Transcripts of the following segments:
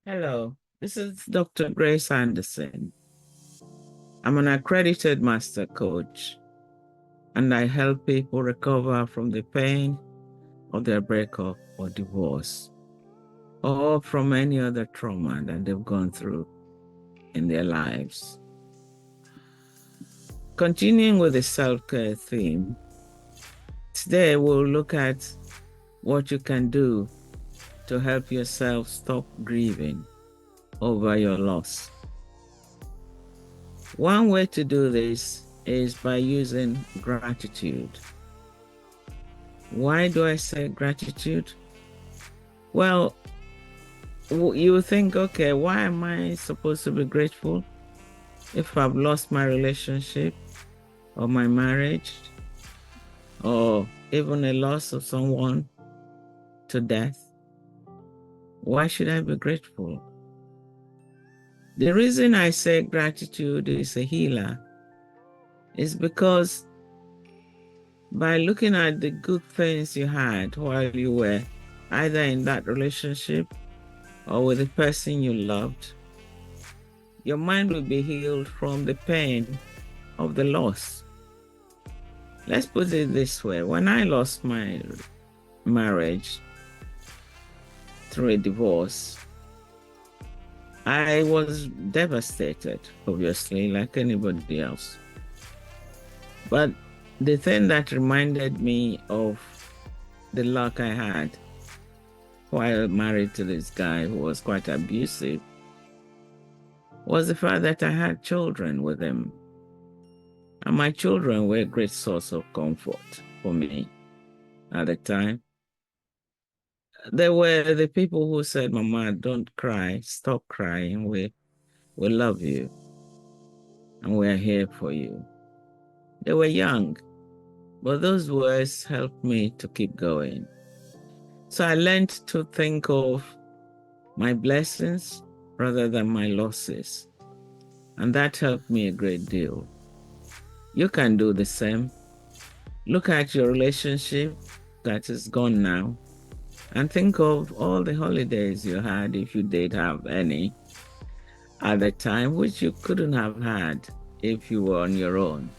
Hello, this is Dr. Grace Anderson. I'm an accredited master coach, and I help people recover from the pain of their breakup or divorce, or from any other trauma that they've gone through in their lives. Continuing with the self-care theme, today we'll look at what you can do to help yourself stop grieving over your loss. One way to do this is by using gratitude. Why do I say gratitude? Well, you think, okay, why am I supposed to be grateful if I've lost my relationship or my marriage or even a loss of someone to death? Why should I be grateful? The reason I say gratitude is a healer is because by looking at the good things you had while you were either in that relationship or with the person you loved, your mind will be healed from the pain of the loss. Let's put it this way. When I lost my marriage through a divorce, I was devastated, obviously, like anybody else. But the thing that reminded me of the luck I had while married to this guy who was quite abusive was the fact that I had children with him. And my children were a great source of comfort for me at the time. They were the people who said, "Mama, don't cry, stop crying. We love you and we're here for you." They were young, but those words helped me to keep going. So I learned to think of my blessings rather than my losses. And that helped me a great deal. You can do the same. Look at your relationship that is gone now and think of all the holidays you had, if you did have any, at the time, which you couldn't have had if you were on your own.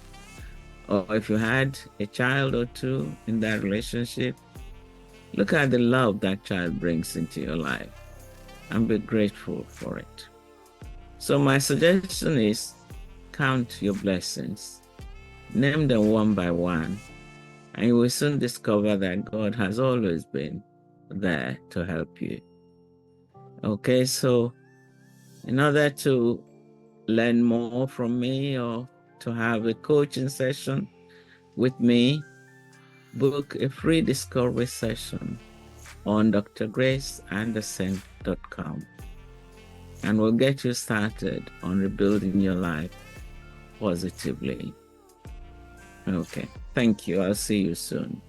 Or if you had a child or two in that relationship, look at the love that child brings into your life and be grateful for it. So my suggestion is count your blessings, name them one by one, and you will soon discover that God has always been there to help you. Okay, so in order to learn more from me or to have a coaching session with me, book a free discovery session on drgraceanderson.com, and we'll get you started on rebuilding your life positively. Okay, thank you. I'll see you soon.